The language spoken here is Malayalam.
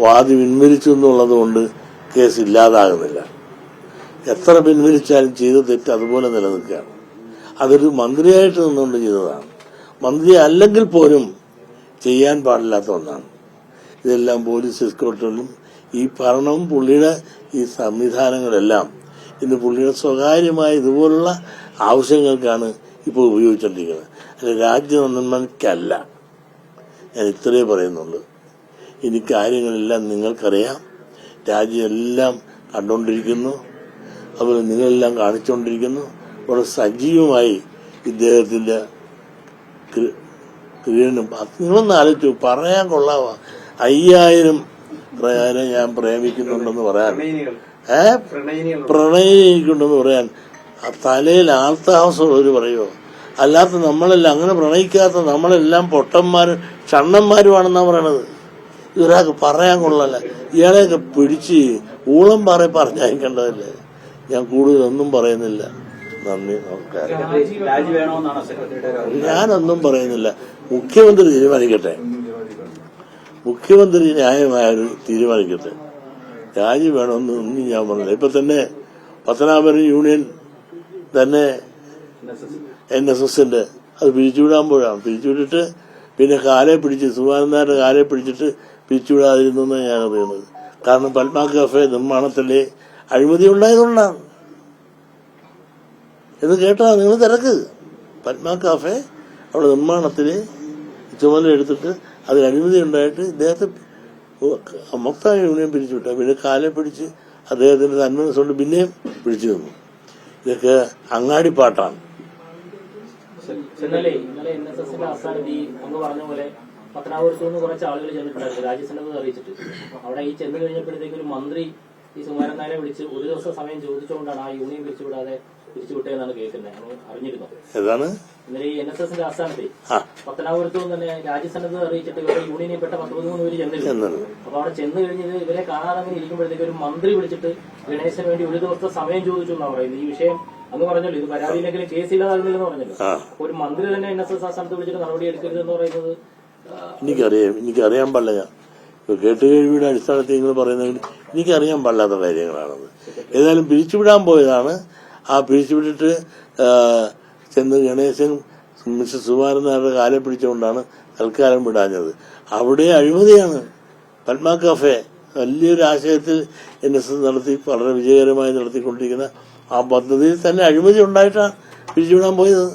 വാദി പിൻവലിച്ചു എന്നുള്ളത് കൊണ്ട് കേസ് ഇല്ലാതാകുന്നില്ല. എത്ര പിൻവലിച്ചാലും ചെയ്ത തെറ്റ് അതുപോലെ നിലനിൽക്കുകയാണ്. അതൊരു മന്ത്രിയായിട്ട് നിന്നുകൊണ്ട് ചെയ്തതാണ്. മന്ത്രി അല്ലെങ്കിൽ പോലും ചെയ്യാൻ പാടില്ലാത്ത ഒന്നാണ്. ഇതെല്ലാം പോലീസ് എസ്കോർട്ടുകളും ഈ ഭരണവും പുള്ളിയുടെ ഈ സംവിധാനങ്ങളെല്ലാം ഇന്ന് പുള്ളിയുടെ സ്വകാര്യമായ ഇതുപോലുള്ള ആവശ്യങ്ങൾക്കാണ് ഇപ്പോൾ ഉപയോഗിച്ചുകൊണ്ടിരിക്കുന്നത്. അല്ല, രാജ്യനന്മയ്ക്കല്ല. ഞാൻ ഇത്രയേ പറയുന്നുള്ളൂ. ഇനി കാര്യങ്ങളെല്ലാം നിങ്ങൾക്കറിയാം. രാജ്യമെല്ലാം കണ്ടുകൊണ്ടിരിക്കുന്നു. അതുപോലെ നിങ്ങളെല്ലാം കാണിച്ചുകൊണ്ടിരിക്കുന്നു. വളരെ സജീവമായി ഇദ്ദേഹത്തിന്റെ ക്രീഡനം നിങ്ങളൊന്ന് ആലോചിച്ചു. പറയാൻ കൊള്ളാവാ 5000 ഞാൻ പ്രേമിക്കുന്നുണ്ടെന്ന് പറയാൻ, പ്രണയിക്കുണ്ടെന്ന് പറയാൻ തലയിൽ ആൾത്താമസമുള്ളവർ പറയുമോ? അല്ലാത്ത നമ്മളെല്ലാം അങ്ങനെ പ്രണയിക്കാത്ത നമ്മളെല്ലാം പൊട്ടന്മാരും ഷണ്ണന്മാരുമാണെന്നാ പറയണത്. ഇതൊരാൾക്ക് പറയാൻ കൊള്ളല്ല. ഇയാളെയൊക്കെ പിടിച്ച് ഊളം പറഞ്ഞയക്കേണ്ടതല്ലേ. ഞാൻ കൂടുതലൊന്നും പറയുന്നില്ല. നന്ദി, നമസ്കാരം. ഞാനൊന്നും പറയുന്നില്ല. മുഖ്യമന്ത്രി തീരുമാനിക്കട്ടെ. മുഖ്യമന്ത്രി ന്യായമായൊരു തീരുമാനിക്കട്ടെ. രാജി വേണമെന്ന് ഒന്നും ഞാൻ പറഞ്ഞില്ല. ഇപ്പൊ തന്നെ പത്തനാപുരം യൂണിയൻ തന്നെ NSSന്റെ അത് പിരിച്ചുവിടാൻ പോഴാണ്. പിരിച്ചുവിട്ടിട്ട് പിന്നെ സുകുമാരനാരുടെ കാലെ പിടിച്ചിട്ട് പിരിച്ചുവിടാതിരുന്നെന്ന് ഞാൻ അറിയുന്നത്. കാരണം പത്മ കഫേ നിർമ്മാണത്തിലെ അഴിമതി ഉണ്ടായതുകൊണ്ടാണ്. എന്ന് കേട്ടാ നിങ്ങൾ തിരക്ക്. പത്മ കഫേ അവിടെ നിർമ്മാണത്തിന് ചുമതല എടുത്തിട്ട് അതിൽ അഴിമതി ഉണ്ടായിട്ട് ഇദ്ദേഹത്തെ മൊത്തം യൂണിയൻ പിരിച്ചുവിട്ട. പിന്നെ കാലെ പിടിച്ച് അദ്ദേഹത്തിന്റെ തന്മനസ്സുകൊണ്ട് പിന്നെയും പിടിച്ചു നിന്നു. ഇതൊക്കെ അങ്ങാടിപ്പാട്ടാണ്. ഇന്നലെ NSSന്റെ ആസ്ഥാനത്ത് അങ്ങ് പറഞ്ഞ പോലെ പത്തനാപുരത്ത് നിന്ന് കുറച്ച് ആളുകൾ ചെന്നിട്ടുണ്ടായിരുന്നു രാജ്യസഭ അറിയിച്ചിട്ട്. അവിടെ ഈ ചെന്ന് കഴിഞ്ഞപ്പോഴത്തേക്ക് ഒരു മന്ത്രി ഈ സുകുമാരൻ നായരെ വിളിച്ച് ഒരു ദിവസം സമയം ചോദിച്ചുകൊണ്ടാണ് ആ യൂണിയൻ പിരിച്ചുവിടാതെ പിരിച്ചുവിട്ടതെന്നാണ് കേൾക്കുന്നത്. അറിഞ്ഞിരുന്നു. ഏതാണ് ഇന്നലെ ഈ NSSന്റെ ആസ്ഥാനത്തെ പത്തനാപുരത്ത് നിന്ന് തന്നെ രാജ്യസഭ അറിയിച്ചിട്ട് ഇവരെ യൂണിയനിൽ പെട്ട 13 പേര് ചെന്നിരുന്നു. അപ്പൊ അവിടെ ചെന്ന് കഴിഞ്ഞത് ഇവരെ കാണാതെ അങ്ങനെ ഇരിക്കുമ്പോഴത്തേക്ക് ഒരു മന്ത്രി വിളിച്ചിട്ട് ഗണേശന് വേണ്ടി ഒരു ദിവസത്തെ സമയം ചോദിച്ചു എന്നാണ് പറയുന്നത്. ഈ വിഷയം അന്ന് പറഞ്ഞല്ലോ, ഇത് പരാതിയില്ലെങ്കിലും കേസില്ലാതാകുന്നില്ലെന്ന് പറഞ്ഞല്ലോ. അപ്പൊ ഒരു മന്ത്രി തന്നെ NSS ആസ്ഥാനത്ത് വിളിച്ചിട്ട് നടപടി എടുക്കരുതെന്ന് പറയുന്നത് എനിക്കറിയാൻ പാടില്ല. കേട്ടുകേഴ്വിയുടെ അടിസ്ഥാനത്തിൽ നിങ്ങൾ പറയുന്നെങ്കിൽ എനിക്കറിയാൻ പാടില്ലാത്ത കാര്യങ്ങളാണത്. ഏതായാലും പിരിച്ചുവിടാൻ പോയതാണ്. ആ പിരിച്ചുവിട്ടിട്ട് ചെന്ന് ഗണേശൻ മിസ്റ്റർ സുകുമാരനാരുടെ കാലെ പിടിച്ചുകൊണ്ടാണ് തൽക്കാലം വിടാഞ്ഞത്. അവിടെ അഴിമതിയാണ്. പത്മ കഫേ വലിയൊരു ആശയത്തിൽ NSS നടത്തി വളരെ വിജയകരമായി നടത്തിക്കൊണ്ടിരിക്കുന്ന ആ പദ്ധതിയിൽ തന്നെ അഴിമതി ഉണ്ടായിട്ടാണ് പിരിച്ചുവിടാൻ പോയത്.